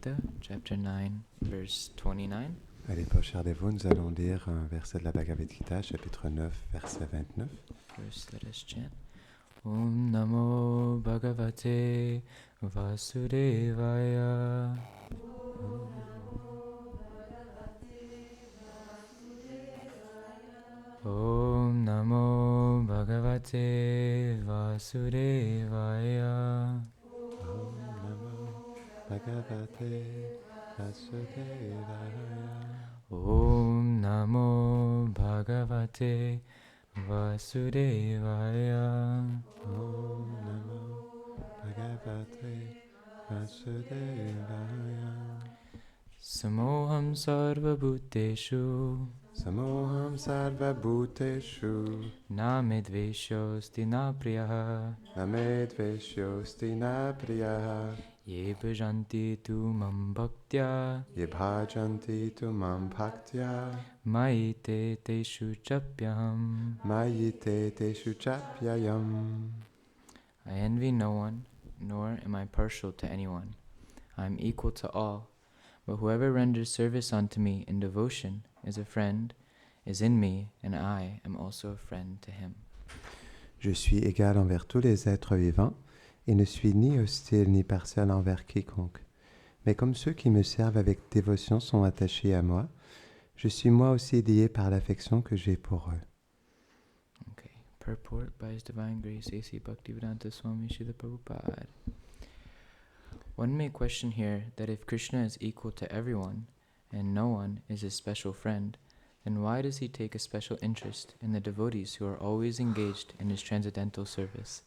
Bhagavad-Gita, Chapter 9, Verse 29. Allez, pas chers dévots, nous allons lire un verset de la Bhagavad-Gita, chapitre 9, verset 29. First, let us chant. Om Namo Bhagavate Vasudevaya. Om Namo Bhagavate Vasudevaya. Om Namo Bhagavate Vasudevaya. Om Namo Bhagavate Vasudevaya. Om Namo Bhagavate Vasudevaya. Samoham Sarva Bhuteshu Samoham Sarva Bhuteshu Namedveshosti na priyaha Namedveshyosti na priyaha Ye bhajanti tu mam bhaktya Ye bhajanti tu mam bhaktya Maite teshu chapyaham. Mayite teshu chapyayam. I envy no one, nor am I partial to anyone. I am equal to all, but whoever renders service unto me in devotion is a friend, is in me, and I am also a friend to him. Je suis égal envers tous les êtres vivants et ne suis ni hostile ni partial envers quiconque. Mais comme ceux qui me servent avec dévotion sont attachés à moi, je suis moi aussi lié par l'affection que j'ai pour eux. Okay. Purport by His Divine Grace A.C. Bhaktivedanta Swami Srila Prabhupada. One may question here that if Krishna is equal to everyone, and no one is his special friend, then why does he take a special interest in the devotees who are always engaged in his transcendental service?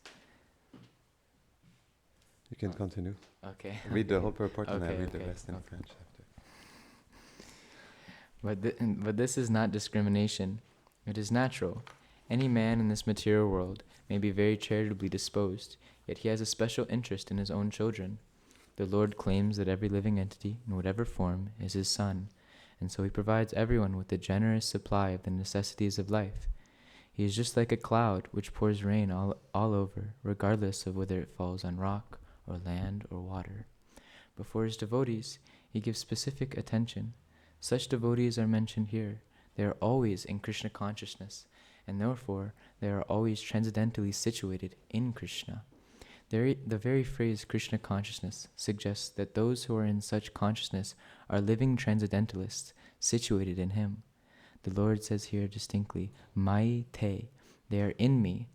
You can continue. Okay. Read the whole purport and I Okay, read the okay, rest in okay. French after. But this is not discrimination. It is natural. Any man in this material world may be very charitably disposed, yet he has a special interest in his own children. The Lord claims that every living entity, in whatever form, is his son, and so he provides everyone with a generous supply of the necessities of life. He is just like a cloud which pours rain all over, regardless of whether it falls on rock or land or water. But for his devotees, he gives specific attention. Such devotees are mentioned here. They are always in Krishna consciousness, and therefore they are always transcendentally situated in Krishna. The very phrase Krishna consciousness suggests that those who are in such consciousness are living transcendentalists situated in Him. The Lord says here distinctly, Mai te, they are in me.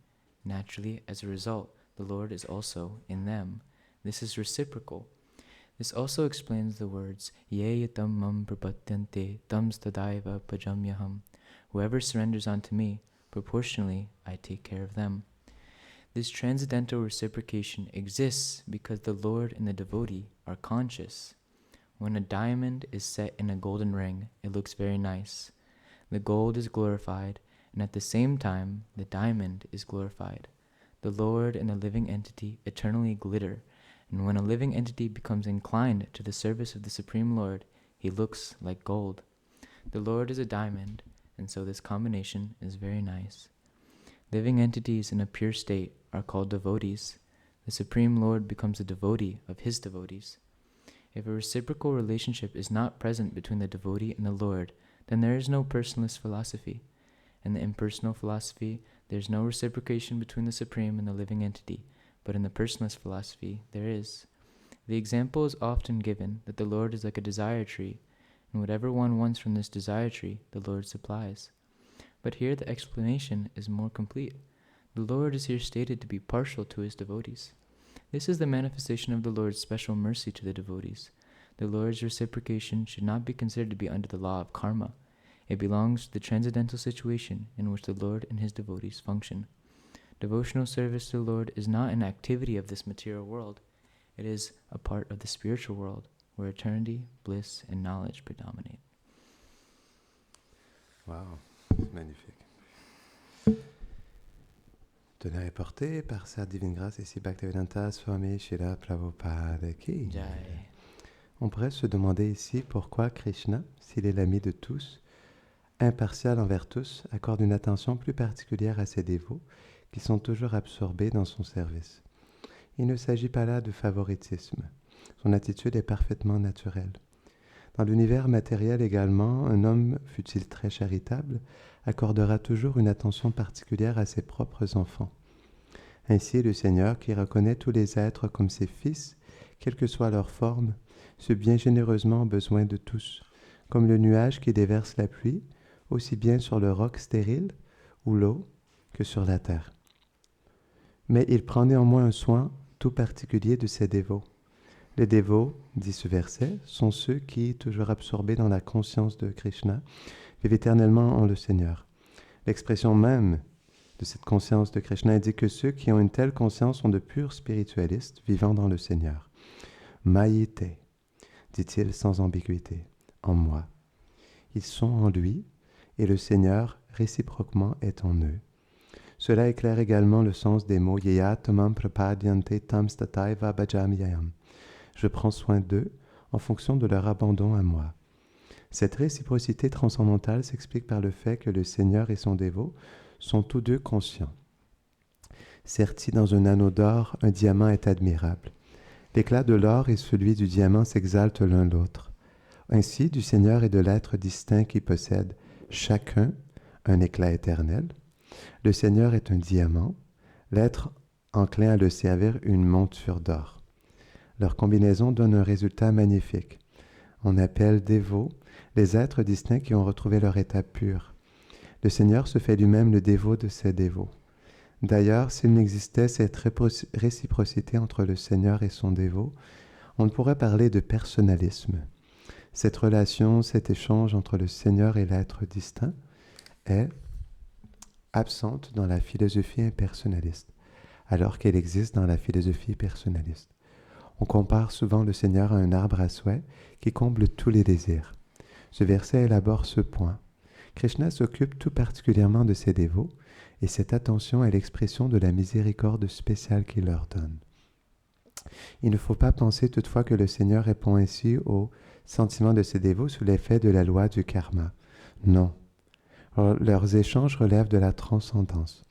Naturally, as a result, the Lord is also in them. This is reciprocal. This also explains the words, Ye yatam mam prapatyante tam stadaiva pajamyaham. Whoever surrenders unto me, proportionally I take care of them. This transcendental reciprocation exists because the Lord and the devotee are conscious. When a diamond is set in a golden ring, it looks very nice. The gold is glorified, and at the same time, the diamond is glorified. The Lord and the living entity eternally glitter, and when a living entity becomes inclined to the service of the Supreme Lord, he looks like gold. The Lord is a diamond, and so this combination is very nice. Living entities in a pure state are called devotees. The Supreme Lord becomes a devotee of his devotees. If a reciprocal relationship is not present between the devotee and the Lord, then there is no personalist philosophy. In the impersonal philosophy, there is no reciprocation between the Supreme and the living entity, but in the personalist philosophy, there is. The example is often given that the Lord is like a desire tree, and whatever one wants from this desire tree, the Lord supplies. But here the explanation is more complete. The Lord is here stated to be partial to his devotees. This is the manifestation of the Lord's special mercy to the devotees. The Lord's reciprocation should not be considered to be under the law of karma. It belongs to the transcendental situation in which the Lord and his devotees function. Devotional service to the Lord is not an activity of this material world. It is a part of the spiritual world, where eternity, bliss, and knowledge predominate. Wow, magnifique. Donné et porté par sa divine grâce ici Bhaktivedanta Swami Srila Prabhupada ki. Jai. On pourrait se demander ici pourquoi Krishna, s'il est l'ami de tous, impartial envers tous, accorde une attention plus particulière à ses dévots qui sont toujours absorbés dans son service. Il ne s'agit pas là de favoritisme. Son attitude est parfaitement naturelle. Dans l'univers matériel également, un homme, fût-il très charitable, accordera toujours une attention particulière à ses propres enfants. Ainsi, le Seigneur, qui reconnaît tous les êtres comme ses fils, quelle que soit leur forme, se bien généreusement aux besoins de tous, comme le nuage qui déverse la pluie, aussi bien sur le roc stérile ou l'eau que sur la terre. Mais il prend néanmoins un soin tout particulier de ses dévots. Les dévots, dit ce verset, sont ceux qui, toujours absorbés dans la conscience de Krishna, vivent éternellement en le Seigneur. L'expression même de cette conscience de Krishna indique que ceux qui ont une telle conscience sont de purs spiritualistes vivant dans le Seigneur. Mayite, dit-il sans ambiguïté, en moi. Ils sont en lui et le Seigneur réciproquement est en eux. Cela éclaire également le sens des mots Yeyatamam prapadyante tam stataiva bhajamyayam. Je prends soin d'eux en fonction de leur abandon à moi. Cette réciprocité transcendantale s'explique par le fait que le Seigneur et son dévot sont tous deux conscients. Sertis dans un anneau d'or, un diamant est admirable. L'éclat de l'or et celui du diamant s'exaltent l'un l'autre. Ainsi, du Seigneur et de l'être distinct qui possède chacun un éclat éternel. Le Seigneur est un diamant, l'être enclin à le servir une monture d'or. Leur combinaison donne un résultat magnifique. On appelle dévots les êtres distincts qui ont retrouvé leur état pur. Le Seigneur se fait lui-même le dévot de ses dévots. D'ailleurs, s'il n'existait cette réciprocité entre le Seigneur et son dévot, on ne pourrait parler de personnalisme. Cette relation, cet échange entre le Seigneur et l'être distinct est absente dans la philosophie impersonnaliste, alors qu'elle existe dans la philosophie personnaliste. On compare souvent le Seigneur à un arbre à souhait qui comble tous les désirs. Ce verset élabore ce point. Krishna s'occupe tout particulièrement de ses dévots et cette attention est l'expression de la miséricorde spéciale qu'il leur donne. Il ne faut pas penser toutefois que le Seigneur répond ainsi aux sentiments de ses dévots sous l'effet de la loi du karma. Non. Leurs échanges relèvent de la transcendance.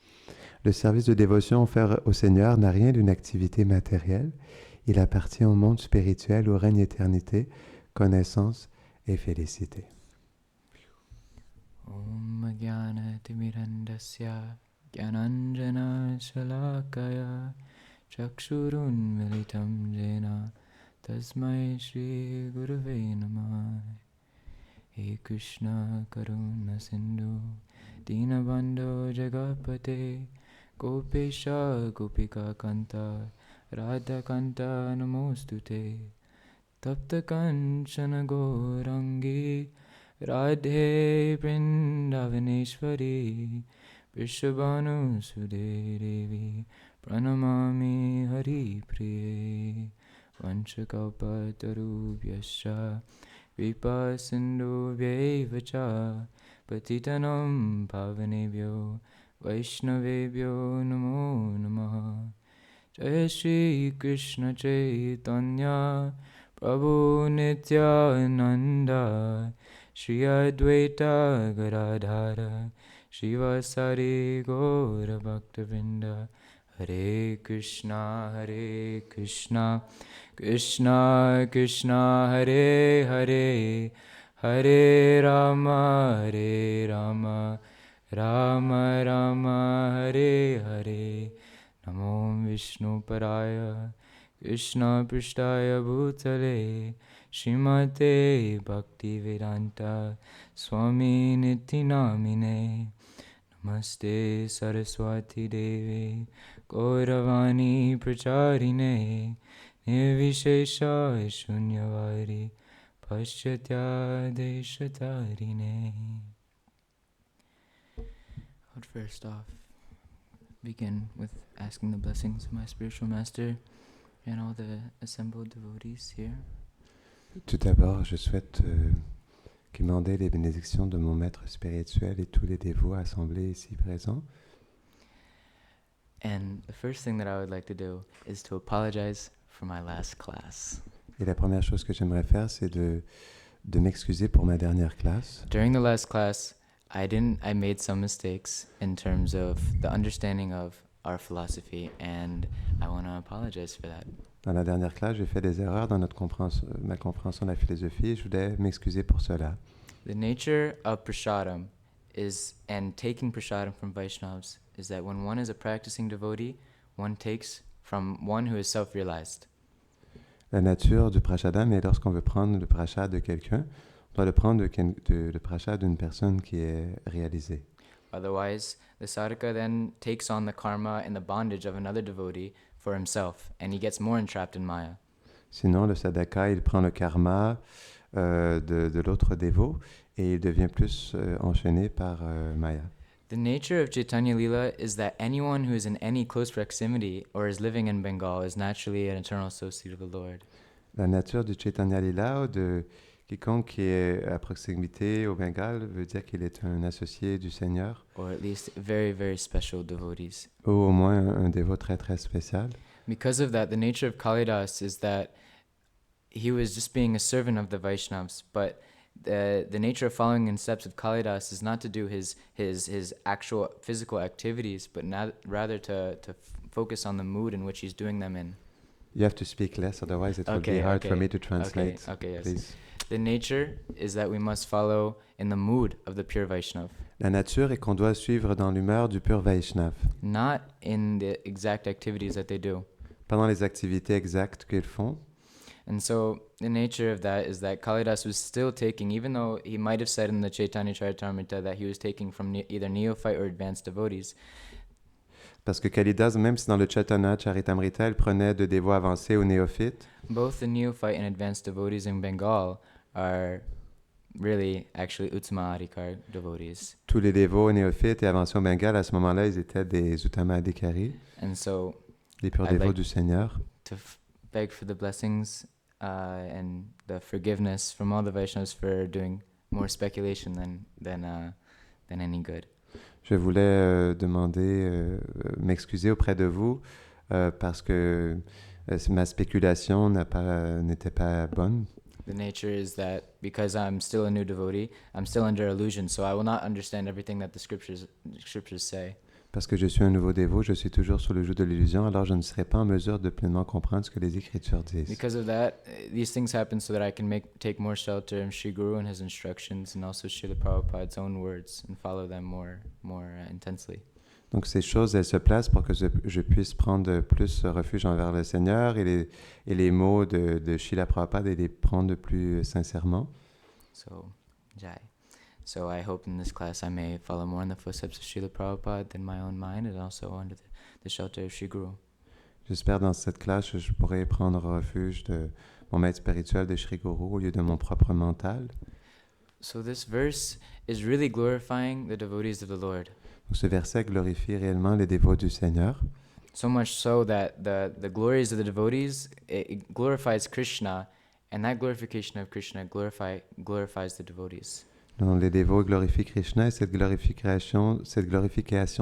Le service de dévotion offert au Seigneur n'a rien d'une activité matérielle. Il appartient au monde spirituel où règne éternité, connaissance et félicité. Om Jnana Timirandasya Jnananjana Shalakaya Chakshurun Militam Jena Tasmai Shri Gurave Namah. He Krishna Karuna Sindhu Dinabandho Jagapate Gopesha Gopika Kanta Radhakanta Namostute Tapta Kanchana Gaurangi Radhe Vrindavaneshwari Vrishabhanu Sude Devi Pranamami Hari Priye Vanchakalpatarubhyascha Vipa Sindhu Vyevacha Patitanam Pavanebhyo Vaishnavebhyo Namo Namaha. Jai Shri Krishna Chaitanya Prabhu Nityananda Shri Advaita Gadadhara Shivasari Gaura Bhaktavinda. Hare Krishna Krishna Krishna Hare Hare Hare Rama Rama Rama Hare Hare. Namo Vishnu Paraya Krishna Prishtaya Bhutale Srimate Bhaktivedanta Swami Niti Namine. Namaste Saraswati Devi Gauravani Pracharine Nirvishesha Shunyavadi Paschatya Deshatarine. I would first off begin with asking the blessings of my spiritual master and all the assembled devotees here. Tout d'abord, je souhaite demander les bénédictions de mon maître spirituel et tous les dévots assemblés ici présents. And the first thing that I would like to do is to apologize for my last class. Et la première chose que j'aimerais faire, c'est de m'excuser pour ma dernière classe. During the last class, I made some mistakes in terms of the understanding of our philosophy, and I want to apologize for that. Dans la dernière classe, j'ai fait des erreurs dans ma compréhension de la philosophie et je voulais m'excuser pour cela. The nature of prasadam and taking prasadam from Vaishnavas is that when one is a practicing devotee, one takes from one who is self-realized. La nature du prashadam est lorsqu'on veut prendre le prashad de quelqu'un, on doit le prendre le prashad d'une personne qui est réalisée. Otherwise, the sadhaka then takes on the karma and the bondage of another devotee for himself, and he gets more entrapped in Maya. Sinon, le sadhaka, il prend le karma de l'autre dévot et il devient plus enchaîné par Maya. The nature of Chaitanya Lila is that anyone who is in any close proximity or is living in Bengal is naturally an eternal associate of the Lord. La nature du Chaitanya Lila, de quiconque qui est à proximité au Bengale, veut dire qu'il est un associé du Seigneur. Or at least very, very special devotees. Ou au moins un dévot très très spécial. Because of that, the nature of Kalidas is that he was just being a servant of the Vaishnavas, but the nature of following in steps of Kalidas is not to do his actual physical activities, but rather to focus on the mood in which he's doing them in. You have to speak less, otherwise it will be hard for me to translate. Okay, yes. Please. The nature is that we must follow in the mood of the pure Vaishnav. La nature est qu'on doit suivre dans l'humeur du pur Vaishnav. Not in the exact activities that they do. Pendant les activités exactes qu'ils font. And so the nature of that is that Kalidas was still taking, even though he might have said in the Chaitanya Charitamrita that he was taking from either neophyte or advanced devotees. Parce que Kalidas, même si dans le Chaitanya Charitamrita, il prenait de dévots avancés ou néophytes, Both the neophyte and advanced devotees in Bengal are really actually Uttama Adhikar devotees. tous les dévots néophytes et avancés au Bengale, à ce moment-là, ils étaient des Uttama Adhikari, And so des purs I'd dévots like du Seigneur. to beg for the blessings and the forgiveness from all the Vaishnavas for doing more speculation than any good. Je voulais m'excuser auprès de vous parce que ma spéculation n'était pas bonne. The nature is that because I'm still a new devotee, I'm still under illusion, so I will not understand everything that the scriptures say. Parce que je suis un nouveau dévot, je suis toujours sous le joug de l'illusion, alors je ne serai pas en mesure de pleinement comprendre ce que les Écritures disent. Because of that, these things happen so that I can take more shelter in Sri Guru and his instructions, and also Srila Prabhupada's own words, and follow them more intensely. Donc ces choses, elles se placent pour que je puisse prendre plus refuge envers le Seigneur et les mots de Srila Prabhupada et les prendre plus sincèrement. So, Jai. So I hope in this class I may follow more in the footsteps of Srila Prabhupada than my own mind, and also under the shelter of Sri Guru. J'espère dans cette classe que je pourrai prendre refuge de mon maître spirituel de Sri Guru au lieu de mon propre mental. So this verse is really glorifying the devotees of the Lord. Donc ce verset glorifie réellement les dévots du Seigneur. So much so that the glories of the devotees, it glorifies Krishna, and that glorification of Krishna glorifies the devotees. Donc les dévots glorifient Krishna et cette glorification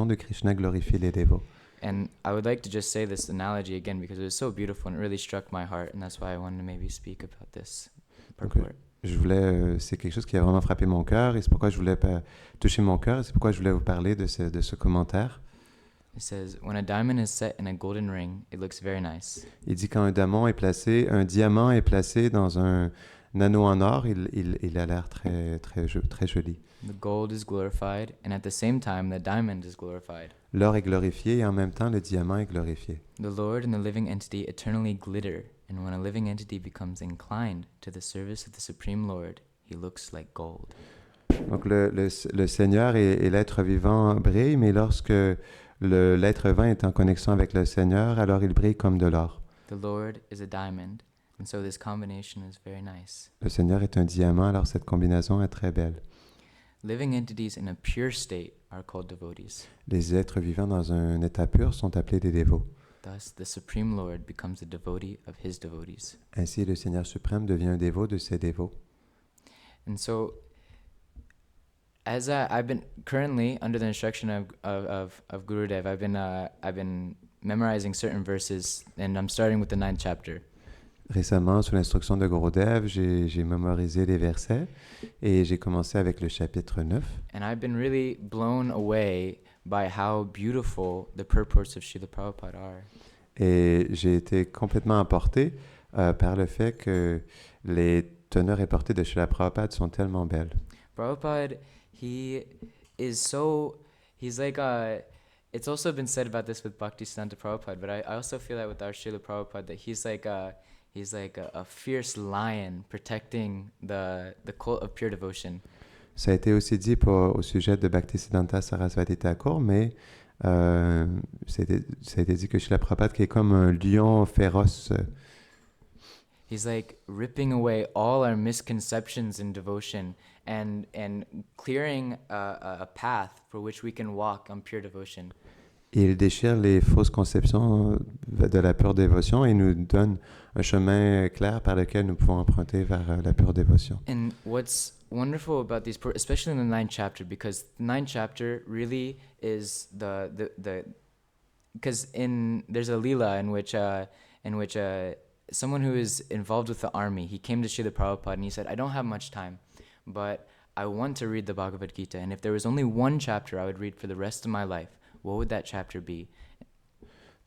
de Krishna glorifie les dévots. And I would like to just say this analogy again because it was so beautiful and it really struck my heart, and that's why I wanted to maybe speak about this purport. C'est quelque chose qui a vraiment frappé mon cœur et c'est pourquoi je voulais toucher mon cœur et c'est pourquoi je voulais vous parler de ce commentaire. It says, when a diamond is set in a golden ring, it looks very nice. Il dit quand un diamant est placé dans un anneau en or, il a l'air très joli. The gold is glorified, and at the same time, the diamond is glorified. L'or est glorifié et en même temps le diamant est glorifié. The Lord and the living entity eternally glitter, and when a living entity becomes inclined to the service of the Supreme Lord, he looks like gold. Donc le Seigneur et l'être vivant brillent, mais lorsque l'être vivant est en connexion avec le Seigneur, alors il brille comme de l'or. The Lord is a diamond, and so this combination is very nice. Le Seigneur est un diamant, alors cette combinaison est très belle. Living entities in a pure state are called devotees. Les êtres vivants dans un état pur sont appelés des dévots. Thus, the Supreme Lord becomes a devotee of his devotees. Ainsi, le Seigneur suprême devient un dévot de ses dévots. And so, as I've been currently under the instruction of Gurudev, I've been memorizing certain verses, and I'm starting with the 9th chapter. Récemment, sous l'instruction de Gurudev, j'ai mémorisé les versets et j'ai commencé avec le chapitre 9. And I've been really blown away by how beautiful the purports of Srila Prabhupada are. Et j'ai été complètement emporté par le fait que les teneurs et portées de Srila Prabhupada sont tellement belles. Prabhupada, he is he's like it's also been said about this with Bhaktisiddhanta Prabhupada, but I also feel that with our Srila Prabhupada, that he's like a fierce lion protecting the cult of pure devotion. Ça a été aussi dit au sujet de Bhaktisiddhanta Sarasvati Thakur, mais ça a été dit que Srila Prabhupada qui est comme un lion féroce. He's like ripping away all our misconceptions in devotion and clearing a path for which we can walk on pure devotion. Il déchire les fausses conceptions de la pure dévotion et nous donne un chemin clair par lequel nous pouvons emprunter vers la pure dévotion. And what's wonderful about these, especially in the 9th chapter, because the 9th chapter really is because there's a lila in which someone who is involved with the army, he came to Srila Prabhupada and he said, I don't have much time, but I want to read the Bhagavad-Gita, and if there was only one chapter I would read for the rest of my life, what would that chapter be?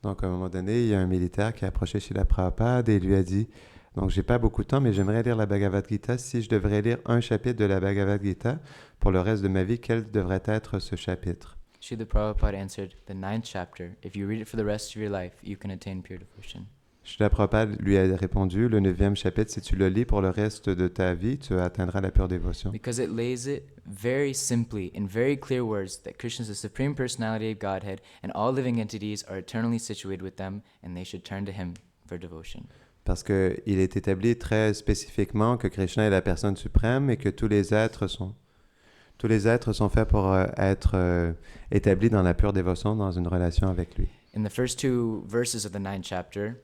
Donc, à un moment donné, il y a un militaire qui a approché Srila Prabhupada et lui a dit, donc j'ai pas beaucoup de temps, mais j'aimerais lire la Bhagavad-Gita. Si je devrais lire un chapitre de la Bhagavad-Gita pour le reste de ma vie, quel devrait être ce chapitre? Srila Prabhupada answered, the 9th chapter. If you read it for the rest of your life, you can attain pure devotion. Srila Prabhupada lui a répondu, le 9e chapitre, si tu le lis pour le reste de ta vie, tu atteindras la pure dévotion. Because it lays it very simply, in very clear words, that Krishna is the Supreme Personality of Godhead, and all living entities are eternally situated with them, and they should turn to Him for devotion. Parce qu'il est établi très spécifiquement que Krishna est la personne suprême et que tous les êtres sont faits pour être établis dans la pure dévotion, dans une relation avec lui. In the first 2 verses of the 9th chapter,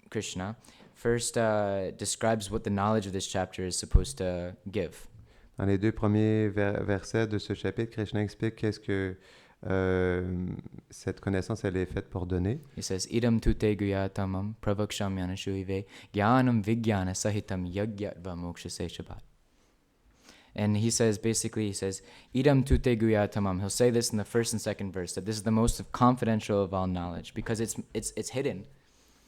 Krishna, first describes what the knowledge of this chapter is supposed to give. Dans les 2 premiers versets de ce chapitre, Krishna explique qu'est-ce que cette connaissance elle est faite pour donner. He says, Idam tute guyatamam pravakshamyana shuive jnanam vijnana sahitam yagyatva mokshase shabat. And he says, Idam tute guyatamam. He'll say this in the first and second verse, that this is the most confidential of all knowledge, because it's hidden.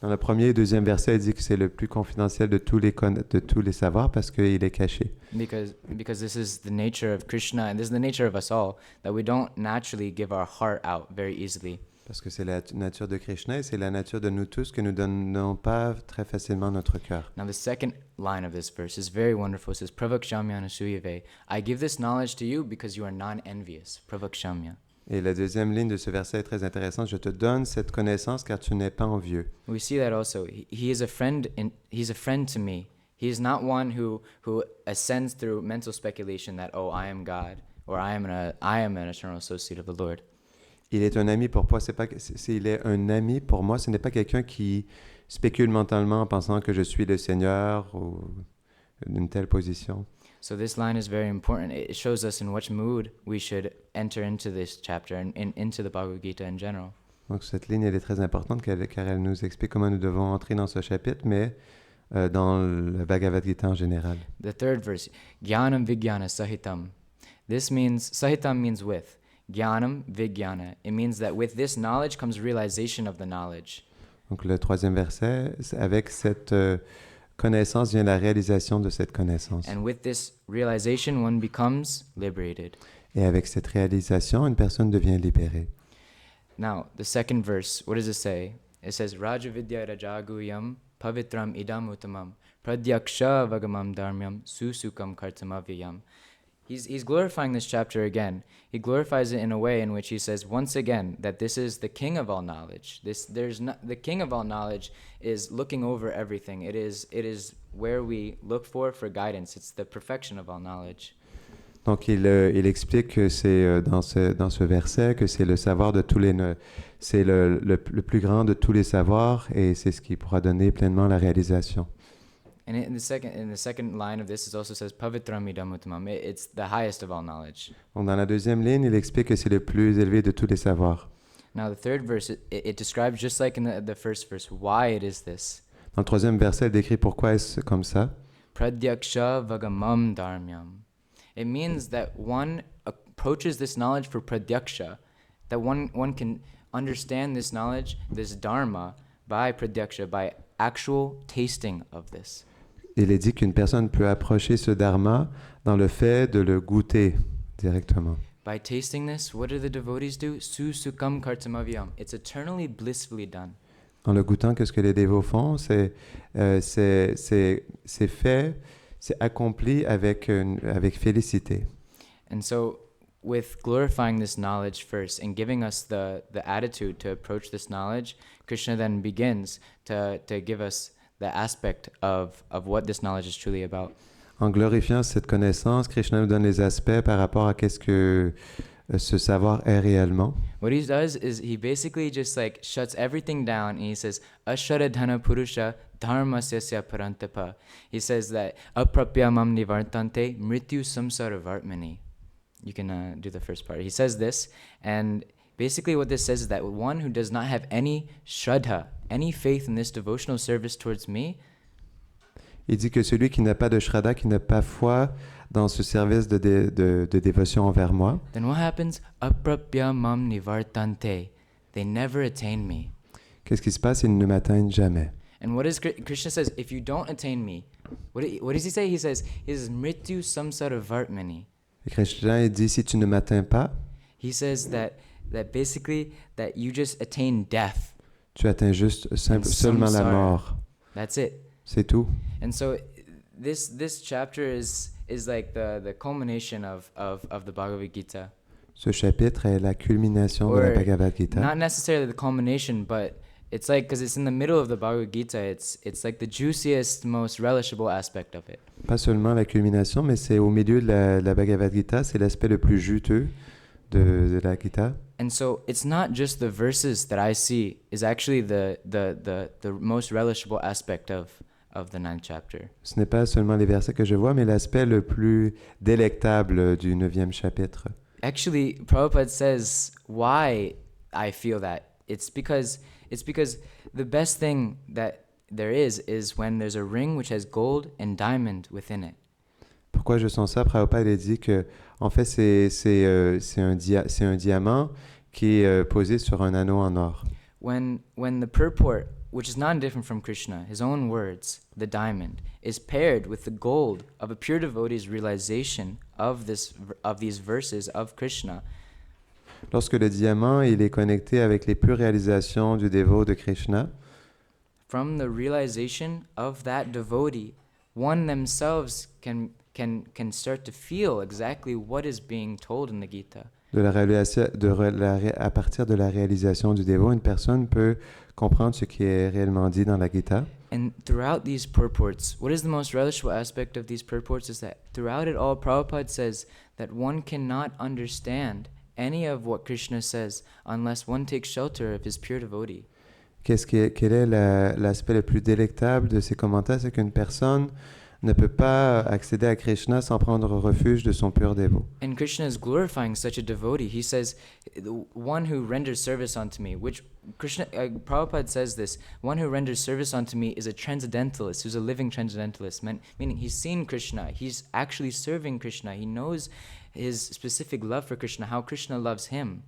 Dans le premier et deuxième verset, il dit que c'est le plus confidentiel de tous les savoirs parce qu'il est caché. Because this is the nature of Krishna, and this is the nature of us all, that we don't naturally give our heart out very easily. Parce que c'est la nature de Krishna et c'est la nature de nous tous que nous donnons pas très facilement notre cœur. Now the second line of this verse is very wonderful. It says, Pravakshamya suyave. I give this knowledge to you because you are non-envious. Pravakshamya. Et la deuxième ligne de ce verset est très intéressante. Je te donne cette connaissance car tu n'es pas envieux. We see that also. He is a friend. He's a friend to me. He is not one who ascends through mental speculation that, oh, I am God, or I am an eternal associate of the Lord. Il est un ami pour moi. Il est un ami pour moi. Ce n'est pas quelqu'un qui spécule mentalement en pensant que je suis le Seigneur ou d'une telle position. So this line is very important. It shows us in which mood we should enter into this chapter and into the Bhagavad-Gita in general. Donc cette ligne elle est très importante car elle nous explique comment nous devons entrer dans ce chapitre, mais dans le Bhagavad-Gita en général. The third verse, Jnanam Vijnana Sahitam. This means, Sahitam means with. Jnanam Vijnana. It means that with this knowledge comes realization of the knowledge. Donc le troisième verset, avec cette connaissance vient la réalisation de cette connaissance. And with this realization, one becomes liberated. Et avec cette réalisation, une personne devient libérée. Now, the second verse, what does it say? It says, Rajavidya Rajaguyam Pavitram Idam Uttamam Pradyaksha Vagamam Dharmyam Susukam Kartamavyam. He's glorifying this chapter again. He glorifies it in a way in which he says once again that this is the king of all knowledge. The king of all knowledge is looking over everything. It is where we look for guidance. It's the perfection of all knowledge. Donc il explique que c'est dans ce verset que c'est le savoir de tous c'est le plus grand de tous les savoirs et c'est ce qui pourra donner pleinement la réalisation. And in the second line of this, it also says Pavitram Idam Uttamam. It's the highest of all knowledge. Donc dans la deuxième ligne, il explique que c'est le plus élevé de tous les savoirs. Now the third verse, it describes, just like in the first verse, why it is this. Dans le troisième verset, il décrit pourquoi est-ce comme ça. Pradyaksha Vagamam Dharmyam. It means that one approaches this knowledge for pradyaksha, that one can understand this knowledge, this dharma, by pratyaksha, by actual tasting of this. Il est dit qu'une personne peut approcher ce dharma dans le fait de le goûter directement. By tasting this, what do the devotees do? Susukam kartamavyam. It's eternally blissfully done. En le goûtant, qu'est-ce que les dévots font? C'est fait, c'est accompli avec félicité. And so, with glorifying this knowledge first and giving us the attitude to approach this knowledge, Krishna then begins to give us the aspect of what this knowledge is truly about. En glorifiant cette connaissance, Krishna nous donne les aspects par rapport à qu'est-ce que ce savoir est réellement. What he does is he basically just like shuts everything down and he says, Ashradhana Purusha Dharmasya Parantapa. He says that Aprapyamam Nivartante Mrityu Samsara Vartmani. You can do the first part. He says this, and basically what this says is that one who does not have any shraddha, any faith in this devotional service towards me, il dit que celui qui n'a pas de shraddha, qui n'a pas foi dans ce service de dévotion envers moi, then what happens? Aprapyamam Nivartante. They never attain me. qu'est-ce qui se passe? Ils ne m'atteignent jamais. And what is Krishna says, if you don't attain me, what does he say? He says Mrityu Samsara Vartmani. Et Krishna il dit, si tu ne m'atteins pas, He says that basically that you just attain death. tu atteins juste seulement la mort. That's it. C'est tout. And so this chapter is like the culmination of the Bhagavad-Gita. Ce chapitre est la culmination de la Bhagavad-Gita. Not necessarily the culmination, but it's like, because it's in the middle of the Bhagavad-Gita, it's like the juiciest, most relishable aspect of it. Pas seulement la culmination, mais c'est au milieu de la Bhagavad-Gita, c'est l'aspect le plus juteux de la Gita. And so it's not just the verses that I see is actually the most relishable aspect of the 9th chapter. Ce n'est pas seulement les versets que je vois, mais l'aspect le plus délectable du 9e chapitre. Actually, Prabhupada says why I feel that. It's because the best thing that there is when there's a ring which has gold and diamond within it. Pourquoi je sens ça? Prabhupada a dit que, en fait, c'est un diamant qui est posé sur un anneau en or. When the purport, which is not different from Krishna, his own words, the diamond, is paired with the gold of a pure devotee's realization of these verses of Krishna, Lorsque le diamant il est connecté avec les pures réalisations du dévot de Krishna, from the realization of that devotee, one themselves can start to feel exactly what is being told in the Gita. à partir de la réalisation du dévot, une personne peut comprendre ce qui est réellement dit dans la Gita. And throughout these purports, what is the most relishable aspect of these purports is that throughout it all, Prabhupada says that one cannot understand any of what Krishna says unless one takes shelter of his pure devotee. Quel est l'aspect le plus délectable de ces commentaires? C'est qu'une personne ne peut pas accéder à Krishna sans prendre refuge de son pur dévot. And Krishna is glorifying such a devotee. He says, one who renders service unto me, which Prabhupada says this, one who renders service unto me is a transcendentalist, who's a living transcendentalist, meaning he's seen Krishna, he's actually serving Krishna, he knows his specific love for Krishna, how Krishna loves him.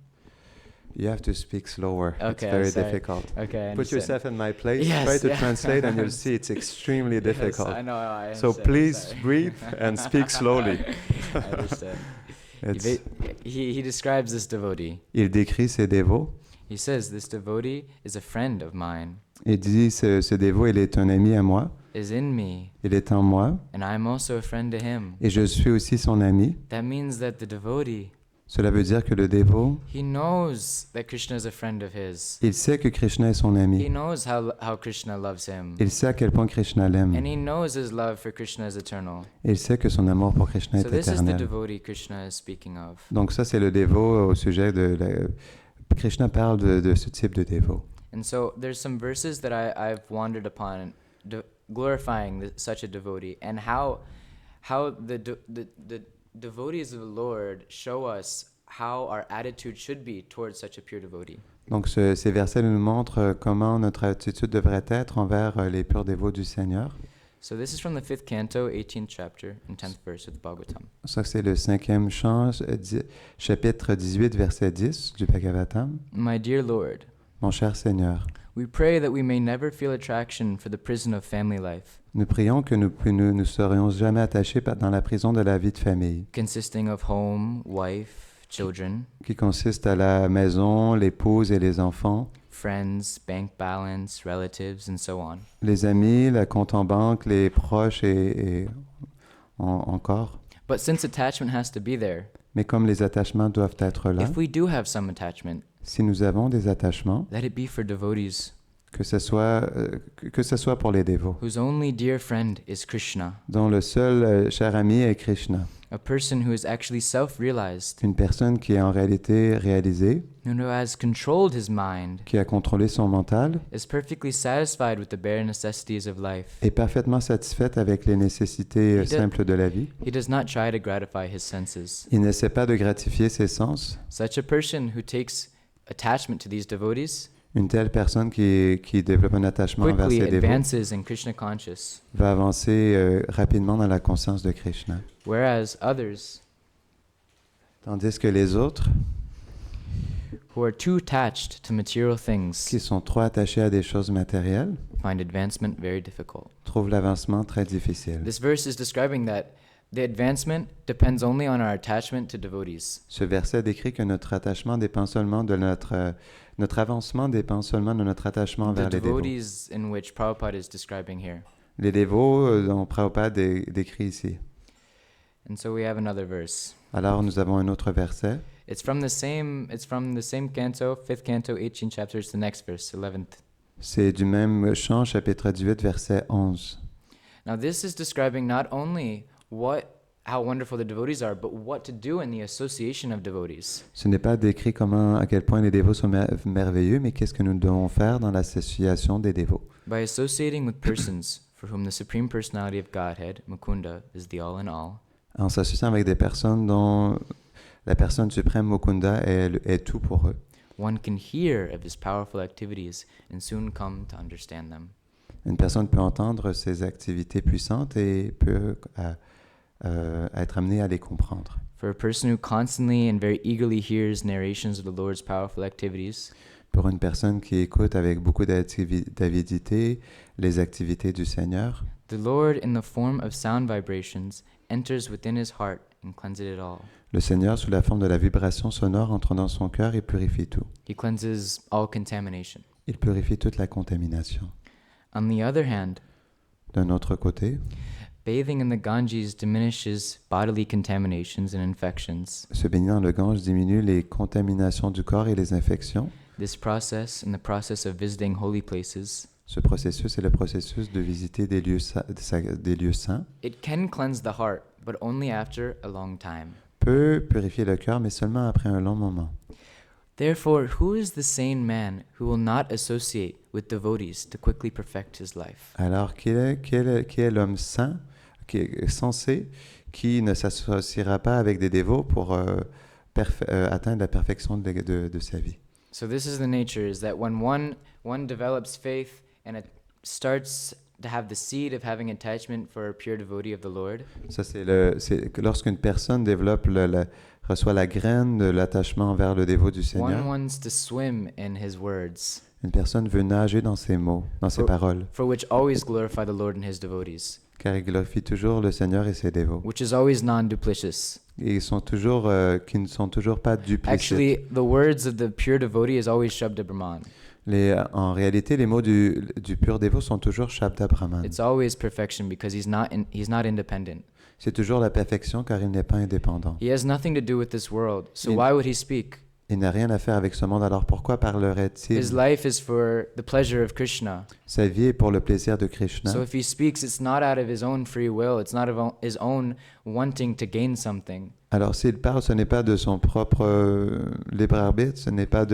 You have to speak slower. Okay, it's very sorry. difficult. Okay, I Put understand. yourself in my place. Yes, Try to yeah. translate and you'll see it's extremely difficult. Yes, I know. I So understand. please Sorry. breathe and speak slowly. I understand. It's- He describes this devotee. Il décrit ses dévots. He says, this devotee is a friend of mine, Il dit ce dévot, il est un ami à moi. is in me, Il est en moi. and I am also a friend to him. Et je suis aussi son ami. That means that the devotee, Cela veut dire que le dévot, he knows that Krishna is a friend of his. il sait que Krishna est son He ami. knows how Krishna loves him. Il sait à quel point Krishna l'aime. And he knows his love for Krishna is eternal. Il sait que son amour pour Krishna So est this is the éternel. devotee Krishna is speaking of. Donc ça, c'est le dévot au sujet de... Krishna parle de ce type de dévot. And so there's some verses that I've wandered upon glorifying such a devotee, and how the devotees of the Lord show us how our attitude should be towards such a pure devotee. Donc ces versets nous montrent comment notre attitude devrait être envers les purs dévots du Seigneur. So this is from the 5th canto, 18th chapter, and 10th verse of the Bhagavatam. Ça, c'est le 5e chant, chapitre 18, verset 10 du Bhagavatam. My dear Lord, Mon cher Seigneur, we pray that we may never feel attraction for the prison of family life, nous prions que nous ne serions jamais attachés dans la prison de la vie de famille, consisting of home, wife, children, qui consiste à la maison, l'épouse et les enfants, friends, bank balance, relatives, and so on. les amis, la compte en banque, les proches et encore. But since attachment has to be there, Mais comme les attachements doivent être là, if we do have some attachment, si nous avons des attachements, let it be for devotees que ce soit pour les dévots, whose only dear friend is Krishna, dont le seul cher ami est Krishna, a person who is actually self-realized, une personne qui est en réalité réalisée, and who has controlled his mind, qui a contrôlé son mental, is perfectly satisfied with the bare necessities of life. est parfaitement satisfaite avec les nécessités Il simples de la vie. He does not try to gratify his senses. Il n'essaie pas de gratifier ses sens. Such a person who takes attachment to these devotees Une telle personne qui développe un attachement envers quickly ses dévots advances in Krishna conscious, va avancer rapidement dans la conscience de Krishna. whereas others Tandis que les autres, who are too attached to material things qui sont trop attachés à des choses matérielles, find advancement very difficult. trouvent l'avancement très difficile. This verse is describing that the advancement depends only on our attachment to devotees. Ce verset décrit que notre attachement dépend seulement de notre avancement dépend seulement de notre attachement The envers les dévots. devotees in which Prabhupada is describing here. Les dévots dont Prabhupada décrit ici. And so we have another verse. Alors nous avons un autre verset. It's from the same canto, 5th canto, 18th chapter. It's the next verse, 11th. C'est du même chant, chapitre 18, verset 11. Now this is describing not only how wonderful the devotees are, but what to do in the association of devotees. Ce n'est pas décrit à quel point les dévots sont merveilleux, mais qu'est-ce que nous devons faire dans l'association des dévots. By associating with persons for whom the Supreme Personality of Godhead, Mukunda, is the all-in-all, En s'associant avec des personnes dont la personne suprême Mukunda est tout pour eux. one can hear of his powerful activities and soon come to understand them. Une personne peut entendre ses activités puissantes et peut être amenée à les comprendre. For a person who constantly and very eagerly hears narrations of the Lord's powerful activities, Pour une personne qui écoute avec beaucoup d'avidité les activités du Seigneur, the Lord, in the form of sound vibrations, enters within his heart and cleanses it all. le Seigneur, sous la forme de la vibration sonore, entre dans son cœur et purifie tout. He cleanses all contamination. Il purifie toute la contamination. On the other hand, D'un autre côté, bathing in the Ganges diminishes bodily contaminations and infections. se baigner dans le Gange diminue les contaminations du corps et les infections. This process and the process of visiting holy places, Ce processus est le processus de visiter des lieux saints. it can cleanse the heart, but only after a long time. Peut purifier le cœur, mais seulement après un long moment. Therefore, who is the sane man who will not associate with devotees to quickly perfect his life? Alors, qui est l'homme saint, qui est sensé, qui ne s'associera pas avec des dévots pour atteindre la perfection de sa vie? So this is the nature, is that when one develops faith and it starts to have the seed of having attachment for a pure devotee of the Lord, Ça, c'est que lorsqu'une personne développe reçoit la graine de l'attachement envers le dévot du one Seigneur. wants to swim in his words, Une personne veut nager dans ses mots, dans ses paroles, for which always glorify the Lord and his devotees, car il glorifie toujours le Seigneur et ses dévots. which is always non-duplicitous. Et qui ne sont toujours pas duplicites. Actually, the words of the pure devotee is always Shabda Brahman. En réalité, les mots du pur dévot sont toujours Shabda Brahman. It's always perfection because he's not independent. C'est toujours la perfection car il n'est pas indépendant. He has nothing to do with this world, so Il- why would he speak? Il n'a rien à faire avec ce monde, alors pourquoi parlerait-il? His life is for the pleasure of Krishna. Sa vie est pour le plaisir de Krishna. So if he speaks, it's not out of his own free will. It's not of his own wanting to gain something. Alors s'il parle, ce n'est pas de son propre libre arbitre, ce n'est pas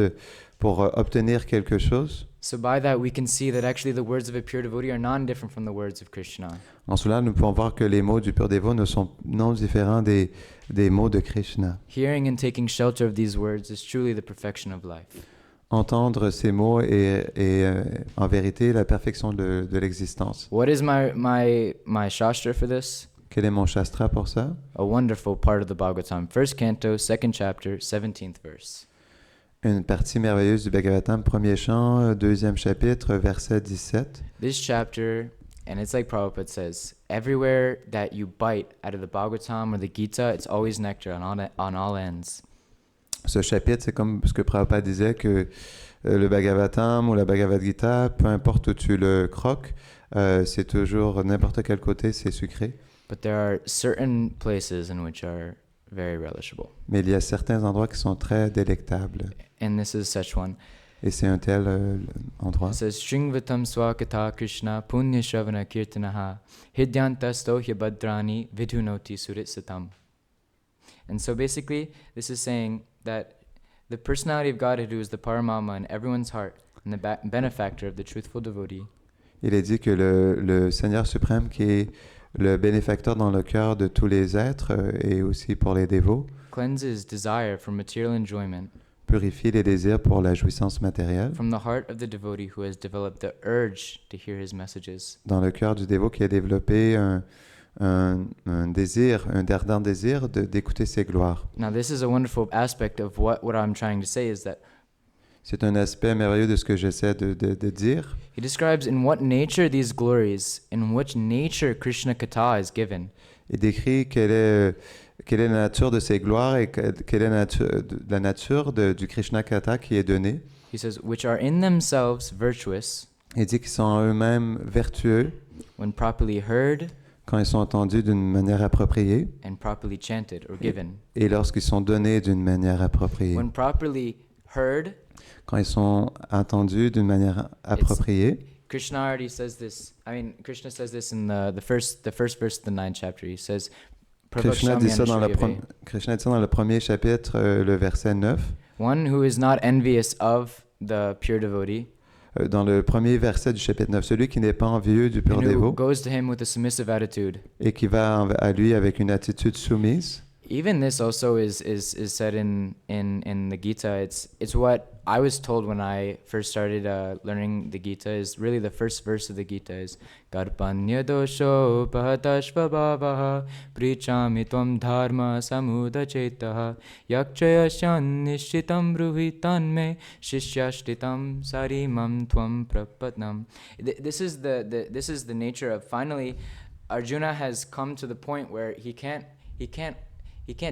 pour obtenir quelque chose. So by that we can see that actually the words of a pure devotee are non-different from the words of Krishna. En cela, nous pouvons voir que les mots du pur dévot ne sont non différents des mots de Krishna. Hearing and taking shelter of these words is truly the perfection of life. entendre ces mots est en vérité la perfection de l'existence. What is my shastra for this? Quel est mon shastra pour ça? A wonderful part of the Bhagavatam. First canto, second chapter, 17th verse. Une partie merveilleuse du Bhagavatam, premier chant, deuxième chapitre, verset 17. This chapter, and it's like Prabhupada says, everywhere that you bite out of the Bhagavatam or the Gita, it's always nectar on all ends. Ce chapitre, c'est comme ce que Prabhupada disait, que le Bhagavatam ou la Bhagavad-Gita, peu importe où tu le croques, c'est toujours n'importe quel côté, c'est sucré. But there are certain places in which are very relishable. Mais il y a certains endroits qui sont très délectables. And this is such one. Et c'est un tel endroit. It says, Shringvatam swakata Krishna punya shravana kirtanaha hidyantasto hyabadrani vidhunoti surit satam. And so basically, this is saying that the personality of Godhead, who is the Paramama in everyone's heart and the benefactor of the truthful devotee, Il est dit que le Seigneur suprême, qui est le bénéfacteur dans le cœur de tous les êtres et aussi pour les dévots, cleanses desire for material enjoyment purifie les désirs pour la jouissance matérielle from the heart of the devotee who has developed the urge to hear his messages. dans le cœur du dévot qui a développé un désir, un ardent désir d'écouter ses gloires. Now this is a wonderful aspect of what I'm trying to say is that C'est un aspect merveilleux de ce que j'essaie de dire. he describes in what nature these glories, in which nature Krishna Katha is given. Il décrit quelle est la nature de ces gloires et quelle est la nature du Krishna Katha qui est donnée. He says, which are in themselves virtuous Il dit qu'ils sont en eux-mêmes vertueux when properly heard quand ils sont entendus d'une manière appropriée and properly chanted or given. et lorsqu'ils sont donnés d'une manière appropriée. When properly heard, Quand ils sont entendus d'une manière appropriée, Krishna already says this. I mean, Krishna says this in the first verse of the 9th chapter. He says, Krishna dit ça dans "Pravakshami le premier chapitre, le verset 9. one who is not envious of the pure devotee, Dans le premier verset du chapitre 9, celui qui n'est pas envieux du pur and who dévot goes to him with a submissive attitude." et qui va à lui avec une attitude soumise. Even this also is said in the Gita. It's what I was told when I first started learning the Gita. Is really the first verse of the Gita is Garpanya dosho pahatashvabhavaha prichami tvam dharma samudachetaha yakchayasyan nishchitam bruhi tanme shishyashtitam sarimam tvam prapadnam. This is the nature of finally Arjuna has come to the point where he can't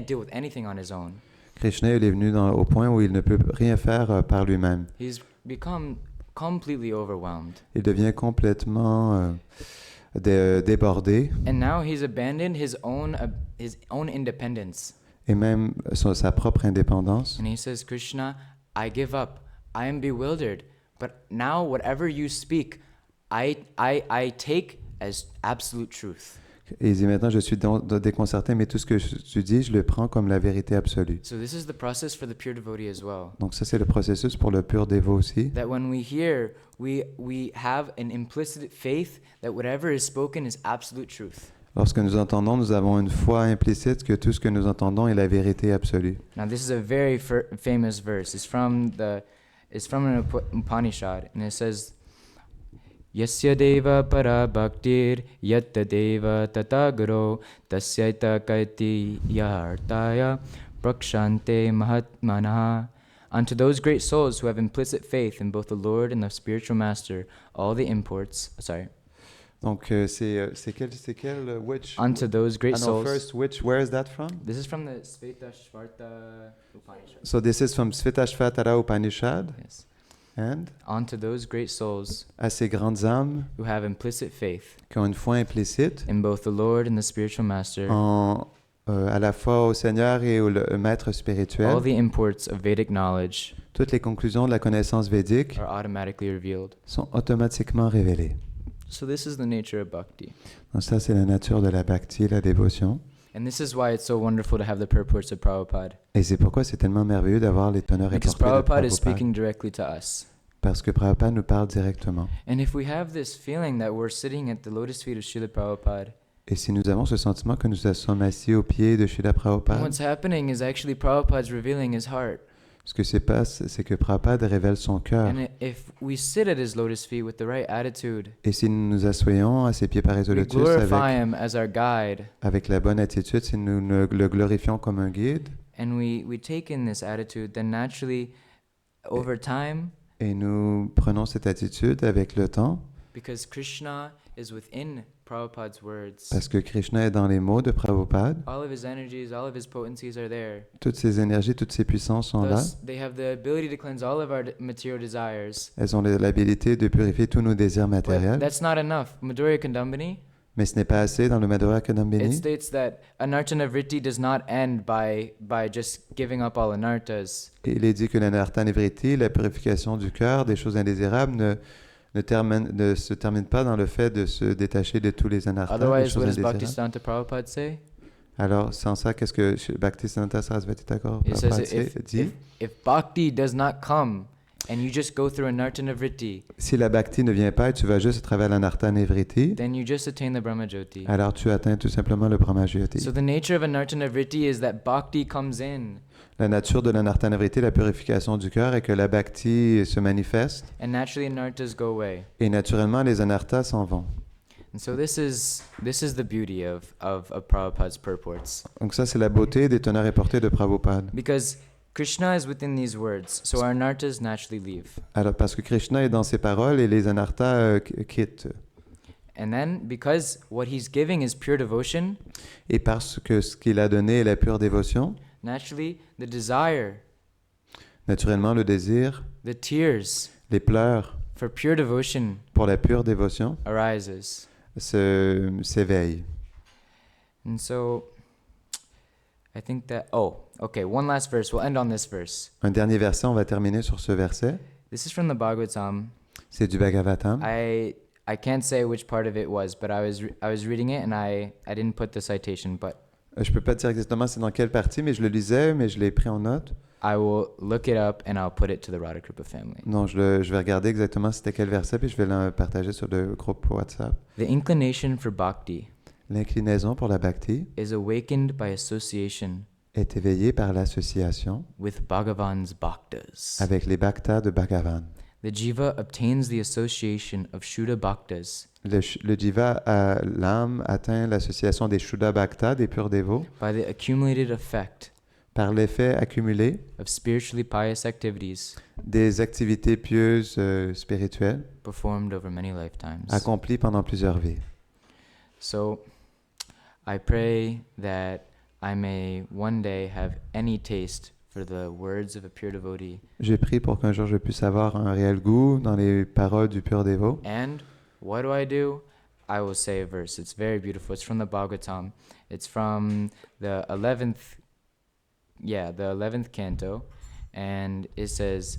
deal with anything on his own. Krishna il est venu au point où il ne peut rien faire par lui-même. He's become completely overwhelmed. Il devient complètement débordé And now he's abandoned his own independence. et même sa propre indépendance. And he says, Krishna, I give up. I am bewildered. But now whatever you speak, I take as absolute truth. Et il dit maintenant, je suis déconcerté, mais tout ce que tu dis, je le prends comme la vérité absolue. So this is the process for the pure devotee as well. Donc ça, c'est le processus pour le pur dévot aussi. That when we hear, we have an implicit faith that whatever is spoken is absolute truth. Lorsque nous entendons, nous avons une foi implicite que tout ce que nous entendons est la vérité absolue. Now this is a very famous verse. It's from an Upanishad, and it says, Yasya deva para bhaktir yatta deva tatagaro tasyaita kaiti yartaya prakshante mahatmanaha. Unto those great souls who have implicit faith in both the Lord and the spiritual master, all the imports. Donc c'est quel which? Unto those great souls. First, where is that from? This is from the Svetashvarta Upanishad. So this is from Svetashvatara Upanishad. Yes. And unto those great souls à ces grandes âmes who have implicit faith qui ont une foi implicite in both the Lord and the spiritual master, à la fois au Seigneur et au maître spirituel. all the imports of Vedic knowledge Toutes les conclusions de la connaissance védique are automatically revealed. sont automatiquement révélées. So this is the nature of bhakti. Donc ça, c'est la nature de la bhakti, la dévotion. And this is why it's so wonderful to have the purports of Prabhupada. Et c'est pourquoi c'est tellement merveilleux d'avoir les teneurs et Because portraits de Prabhupada is Prabhupada. speaking directly to us. Parce que Prabhupada nous parle directement. And if we have this feeling that we're sitting at the lotus feet of Srila Prabhupada, Et si nous avons ce sentiment que nous sommes assis aux pieds de Srila then Prabhupada, what's happening is actually Prabhupada's revealing his heart. Ce que c'est que Prabhupada révèle son cœur. And if we sit at his lotus feet with the right attitude, Et si nous nous assoyons à ses pieds pareils de we lotus glorify him as our guide, avec la bonne attitude, si nous le glorifions comme un guide, and we take in this attitude, then naturally, over time, et nous prenons cette attitude avec le temps, because Krishna is within Prabhupada's words, parce que Krishna est dans les mots de Prabhupada, all of his energies, all of his potencies are there. toutes ses énergies, toutes ses puissances sont là. Thus, they have the ability to cleanse all of our material desires. Elles ont l'habilité de purifier tous nos désirs But matériels, that's not enough. Madhurya Kandambini, mais ce n'est pas assez dans le Madhurya it Kadambini. states that anartana vritti does not end by just giving up all anartas. Il est dit que l'anartha nivritti, la purification du cœur, des choses indésirables, ne se termine pas dans le fait de se détacher de tous les anarthas, des Otherwise, choses what does indésirables. Bhaktisiddhanta Prabhupada say? Alors, sans ça, qu'est-ce que Bhaktisiddhanta Sarasvati Thakur It says Prabhupada dit? if bhakti does not come and you just go through anartana vritti, Si la bhakti ne vient pas et tu vas juste à travers l'anartha nivritti, then you just attain the Brahmajyoti. alors tu atteins tout simplement le Brahmajyoti. So the nature of anartana vritti is that bhakti comes in, La nature de l'anartha nivritti, la purification du cœur, est que la bhakti se manifeste and naturally anartas go away. et naturellement les anarthas s'en vont. And so this is the beauty of Prabhupada's purports. Donc ça, c'est la beauté des teneurs et portées de Prabhupada. Because Krishna is within these words, so our anartas naturally leave. Alors, parce que Krishna est dans ses paroles et les anarthas quittent. And then, because what he's giving is pure devotion, Et parce que ce qu'il a donné est la pure dévotion, naturally the desire, naturellement le désir, the tears les pleurs for pure devotion pour la pure dévotion arises. s'éveillent. And so, I think that, one last verse. We'll end on this verse. Un dernier verset, on va terminer sur ce verset. This is from the Bhagavad-Gita. C'est du Bhagavatam. I can't say which part of it was, but I was reading it and I didn't put the citation, but Je peux pas dire exactement c'est dans quelle partie, mais je le lisais, mais je l'ai pris en note. I will look it up and I'll put it to the Radhakripa family. Non, je vais regarder exactement c'était quel verset, puis je vais le partager sur le groupe WhatsApp. The inclination for bhakti L'inclinaison pour la bhakti is awakened by association est éveillée par l'association with Bhagavan's bhaktas. avec les bhaktas de Bhagavan. The jiva obtains the association of Shuddha bhaktas Le jiva, l'âme, atteint l'association des Shuddha Bhaktas, des purs dévots, by the accumulated effect par l'effet accumulé of spiritually pious activities des activités pieuses spirituelles performed over many lifetimes. accomplies pendant plusieurs vies. So, I pray that I may one day have any taste for the words of a pure devotee. J'ai prié pour qu'un jour je puisse avoir un réel goût dans les paroles du pur dévot. And what do? I will say a verse. It's very beautiful. It's from the Bhagavatam. It's from the 11th canto, and it says,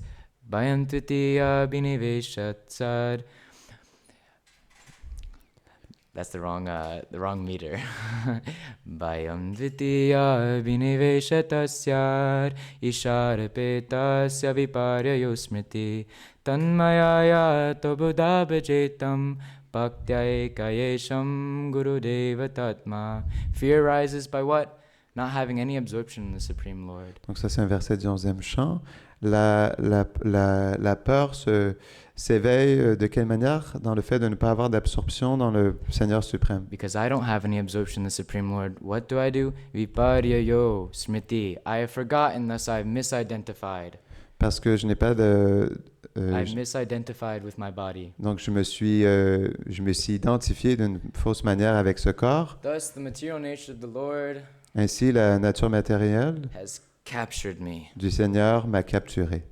Bhayam tutiya biniveshatsad. That's the wrong meter. Bhayam tutiya biniveshatasyad isharapetasya viparyayo smriti tanmayaya tobuddha bhajetam bhaktyayekayesham gurudeva tatma. Fear rises by what? Not having any absorption in the Supreme Lord. Donc ça c'est un verset du 11e chant. La peur s'éveille de quelle manière? Dans le fait de ne pas avoir d'absorption dans le Seigneur suprême. Because I don't have any absorption in the Supreme Lord, what do? Viparyayo smriti. I have forgotten, thus I have misidentified. Parce que je n'ai pas de... I've misidentified with my body. Donc je me suis identifié d'une fausse manière avec ce corps. Thus the material nature of the Lord Ainsi la nature matérielle has captured me. du Seigneur m'a capturé.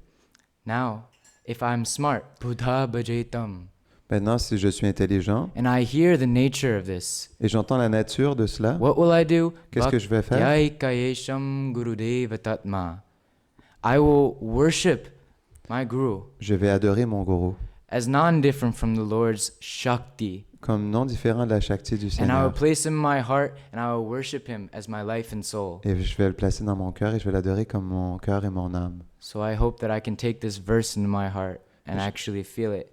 Now, if I'm smart, buddha bhajetam, Maintenant, si je suis intelligent and I hear the nature of this, et j'entends la nature de cela, what will I do? qu'est-ce que je vais faire? Bhaktyayekayesham gurudeva tatma. I will worship my guru Je vais adorer mon gourou, as non-different from the Lord's Shakti. comme non différent de la Shakti du And I will Seigneur. place him in my heart and I will worship him as my life and soul. Et je vais le placer dans mon cœur et je vais l'adorer comme mon cœur et mon âme. So I hope that I can take this verse into my heart and actually feel it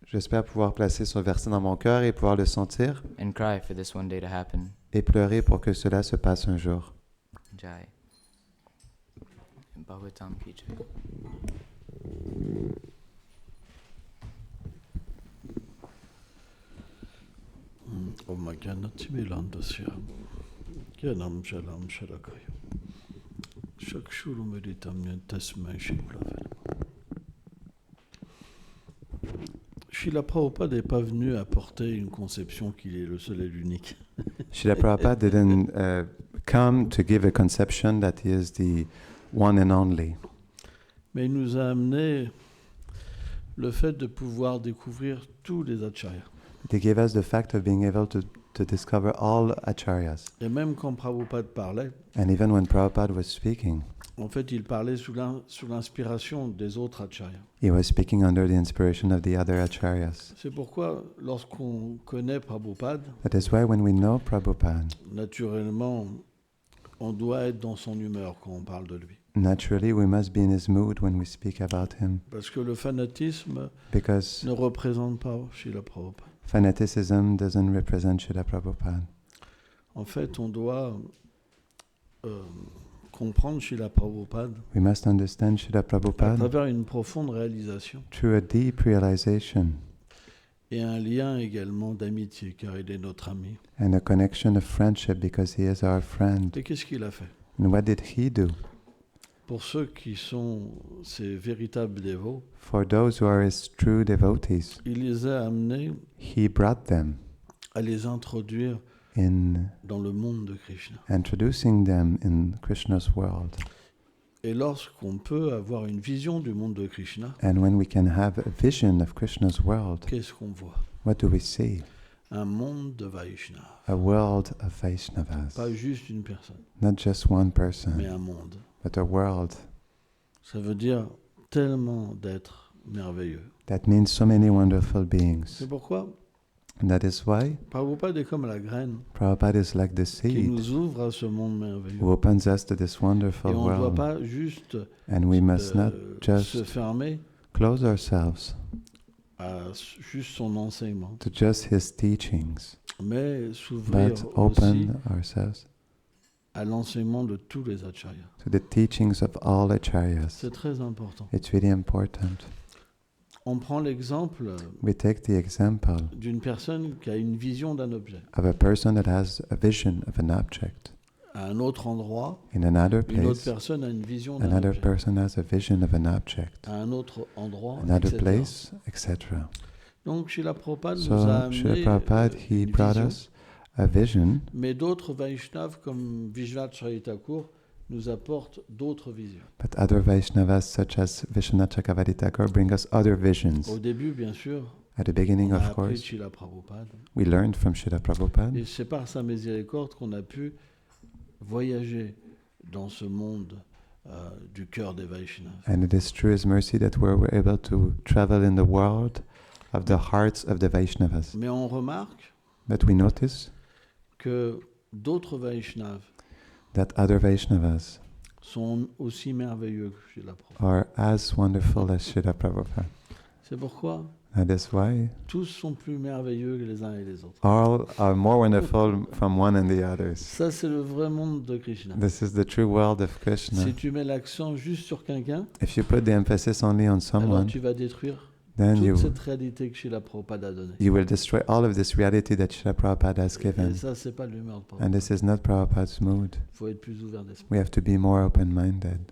J'espère pouvoir placer ce verset dans mon cœur et pouvoir le sentir and cry for this one day to happen. et pleurer pour que cela se passe un jour. Jai. Bhagavatam Peach. Om Gyanatimirandasya Gyanam Jalam Shalakaya Chakshurumeditam Tasmai Shimlavel. Srila Prabhupada n'est pas venu apporter une conception qu'il est le seul et l'unique. Srila Prabhupada didn't come to give a conception that he is the one and only. Mais il nous a amené le fait de pouvoir découvrir tous les acharyas. They gave us the fact of being able to discover all acharyas. Et même quand Prabhupada parlait, And even when Prabhupada was speaking, en fait, il parlait sous l'inspiration des autres acharyas. he was speaking under the inspiration of the other acharyas. C'est pourquoi, lorsqu'on connaît Prabhupada, That is why when we know Prabhupada, naturellement, on doit être dans son humeur quand on parle de lui. naturally we must be in his mood when we speak about him, Parce que le fanatisme because ne représente pas Srila Prabhupada. fanaticism doesn't represent Srila Prabhupada. En fait, on doit comprendre Srila Prabhupada We must understand Srila à Prabhupada travers une profonde réalisation through a deep realization et un lien également d'amitié, car il est notre ami. and a connection of friendship because he is our friend. Et qu'est-ce qu'il a fait? And what did he do? Pour ceux qui sont ses véritables dévots, For those who are his true devotees, il les a amenés he brought them à les introduire in dans le monde de Krishna. introducing them in Krishna's world. Et lorsqu'on peut avoir une vision du monde de Krishna, And when we can have a vision of Krishna's world, qu'est-ce qu'on voit? what do we see? Un monde de Vaishnava. A world of Vaishnavas. Pas juste une personne, Not just one mais person, un monde. but a world. Ça veut dire tellement d'êtres merveilleux. That means so many wonderful beings. C'est pourquoi And that is why Prabhupada est comme la graine Prabhupada is like the qui seed nous ouvre à ce monde merveilleux. who opens us to this Et wonderful on ne doit world. pas juste And we must not se just fermer close ourselves à juste son enseignement, to just his teachings, mais s'ouvrir but aussi open ourselves à l'enseignement de tous les acharyas. to the teachings of all acharyas. C'est très important. It's really important. On prend l'exemple We take the example d'une personne qui a une vision d'un objet. of a person that has a vision of an object. À un autre endroit, In another une autre place, personne a une vision d'un another objet. person has a vision of an object. À un autre endroit, Another etc. place, etc. Donc, Srila Prabhupada nous a So, amené Srila Prabhupada, he une brought vision, us a vision, mais d'autres Vaishnavas comme Vishwanath Chakravarti nous apportent d'autres visions. but other Vaishnavas, such as Vishwanath Chakravarti Thakur, bring us other visions. Au début, bien sûr, At the on beginning, a of appris de course, Srila Prabhupada. we learned from Srila Prabhupada, Et c'est par sa miséricorde qu'on a pu voyager dans ce monde du cœur des Vaishnavas. and it is through His mercy that we were able to travel in the world of the hearts of the Vaishnavas. Mais on remarque But we notice que d'autres Vaishnavas that other Vaishnavas sont aussi merveilleux que Srila Prabhupada. are as wonderful as Srila Prabhupada. C'est pourquoi That is why tous sont plus merveilleux que les uns et les autres. all are more wonderful from one and the others. Ça, c'est le vrai monde de Krishna. This is the true world of Krishna. Si tu mets l'accent juste sur quelqu'un, If you put the emphasis only on alors someone, tu vas détruire then toute you cette réalité que Srila Prabhupada a donnée. will destroy all of this reality that Srila Prabhupada has Et given. ça, c'est pas l'humeur de And Prabhupada. this is not Prabhupada's mood. Il faut être plus ouvert d'esprit. We have to be more open-minded.